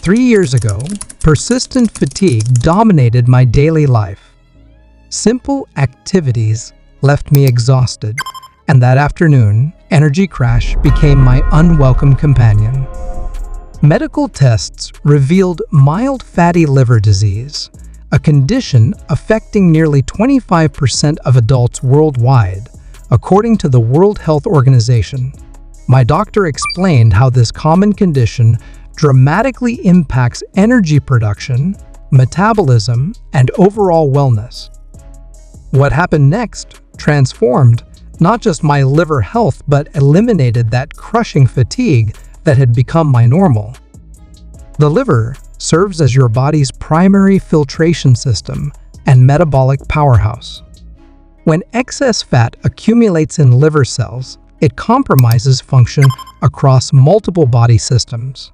3 years ago, persistent fatigue dominated my daily life. Simple activities left me exhausted, and that afternoon, energy crash became my unwelcome companion. Medical tests revealed mild fatty liver disease, a condition affecting nearly 25% of adults worldwide, according to the World Health Organization. My doctor explained how this common condition dramatically impacts energy production, metabolism, and overall wellness. What happened next transformed not just my liver health but eliminated that crushing fatigue that had become my normal. The liver serves as your body's primary filtration system and metabolic powerhouse. When excess fat accumulates in liver cells, it compromises function across multiple body systems.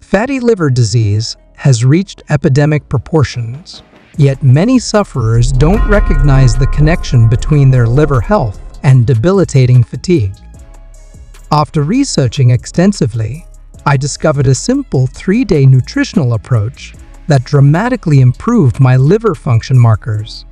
Fatty liver disease has reached epidemic proportions, yet many sufferers don't recognize the connection between their liver health and debilitating fatigue. After researching extensively, I discovered a simple 3-day nutritional approach that dramatically improved my liver function markers.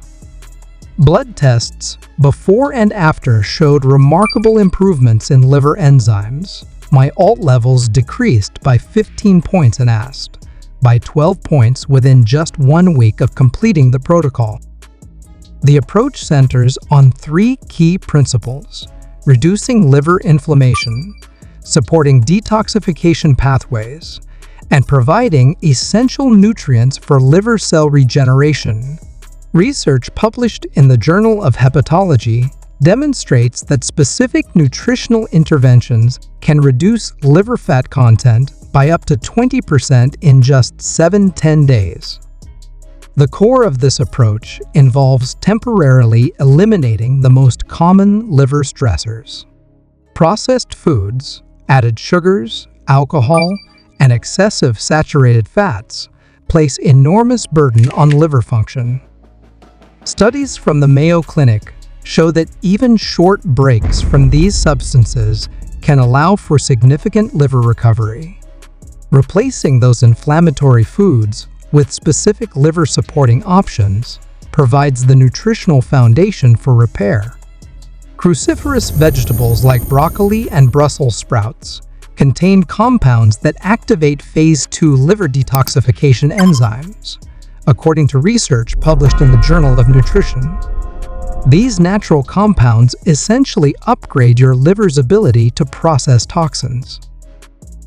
Blood tests before and after showed remarkable improvements in liver enzymes. My ALT levels decreased by 15 points and AST by 12 points within just 1 week of completing the protocol. The approach centers on 3 key principles: reducing liver inflammation, supporting detoxification pathways, and providing essential nutrients for liver cell regeneration. Research published in the Journal of Hepatology demonstrates that specific nutritional interventions can reduce liver fat content by up to 20% in just 7-10 days. The core of this approach involves temporarily eliminating the most common liver stressors. Processed foods, added sugars, alcohol, and excessive saturated fats place enormous burden on liver function. Studies from the Mayo Clinic show that even short breaks from these substances can allow for significant liver recovery. Replacing those inflammatory foods with specific liver-supporting options provides the nutritional foundation for repair. Cruciferous vegetables like broccoli and Brussels sprouts contain compounds that activate phase 2 liver detoxification enzymes, according to research published in the Journal of Nutrition. These natural compounds essentially upgrade your liver's ability to process toxins.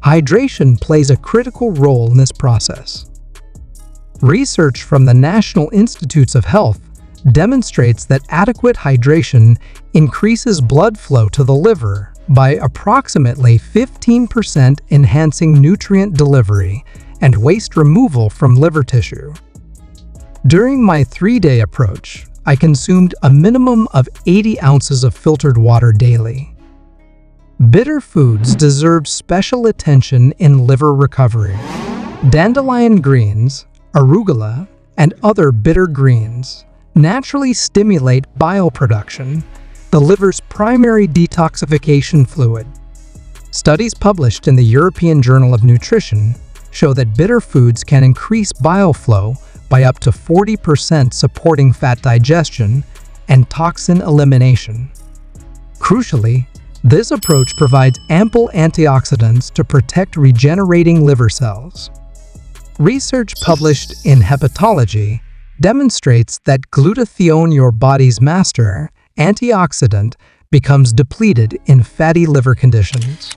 Hydration plays a critical role in this process. Research from the National Institutes of Health demonstrates that adequate hydration increases blood flow to the liver by approximately 15%, enhancing nutrient delivery and waste removal from liver tissue. During my 3-day approach, I consumed a minimum of 80 ounces of filtered water daily. Bitter foods deserve special attention in liver recovery. Dandelion greens, arugula, and other bitter greens naturally stimulate bile production, the liver's primary detoxification fluid. Studies published in the European Journal of Nutrition show that bitter foods can increase bile flow by up to 40%, supporting fat digestion and toxin elimination. Crucially, this approach provides ample antioxidants to protect regenerating liver cells. Research published in Hepatology demonstrates that glutathione, your body's master antioxidant, becomes depleted in fatty liver conditions.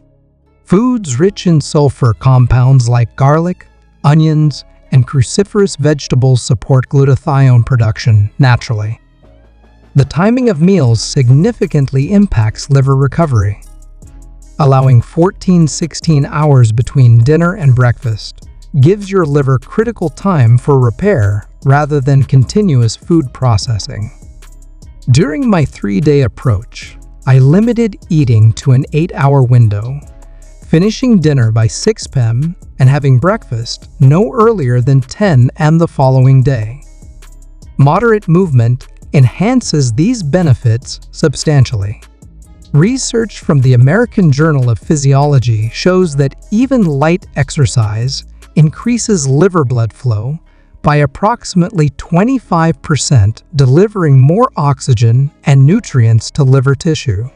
Foods rich in sulfur compounds like garlic, onions, and cruciferous vegetables support glutathione production naturally. The timing of meals significantly impacts liver recovery. Allowing 14-16 hours between dinner and breakfast gives your liver critical time for repair rather than continuous food processing. During my 3-day approach, I limited eating to an 8-hour window, finishing dinner by 6 p.m. and having breakfast no earlier than 10 a.m. the following day. Moderate movement enhances these benefits substantially. Research from the American Journal of Physiology shows that even light exercise increases liver blood flow by approximately 25%, delivering more oxygen and nutrients to liver tissue.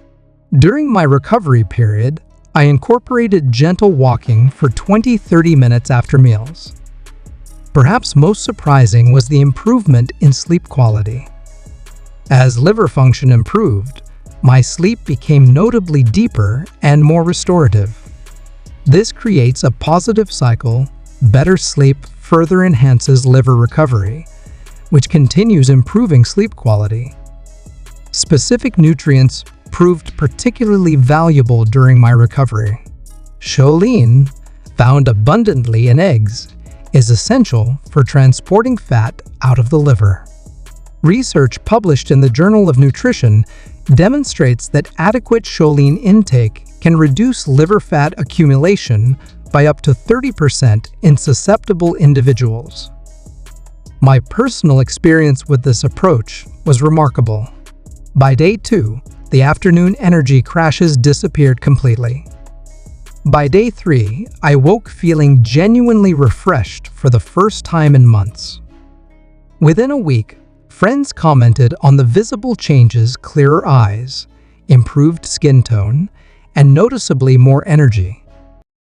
During my recovery period, I incorporated gentle walking for 20-30 minutes after meals. Perhaps most surprising was the improvement in sleep quality. As liver function improved, my sleep became notably deeper and more restorative. This creates a positive cycle. Better sleep further enhances liver recovery, which continues improving sleep quality. Specific nutrients proved particularly valuable during my recovery. Choline, found abundantly in eggs, is essential for transporting fat out of the liver. Research published in the Journal of Nutrition demonstrates that adequate choline intake can reduce liver fat accumulation by up to 30% in susceptible individuals. My personal experience with this approach was remarkable. By day 2, the afternoon energy crashes disappeared completely. By day 3, I woke feeling genuinely refreshed for the first time in months. Within a week, friends commented on the visible changes: clearer eyes, improved skin tone, and noticeably more energy.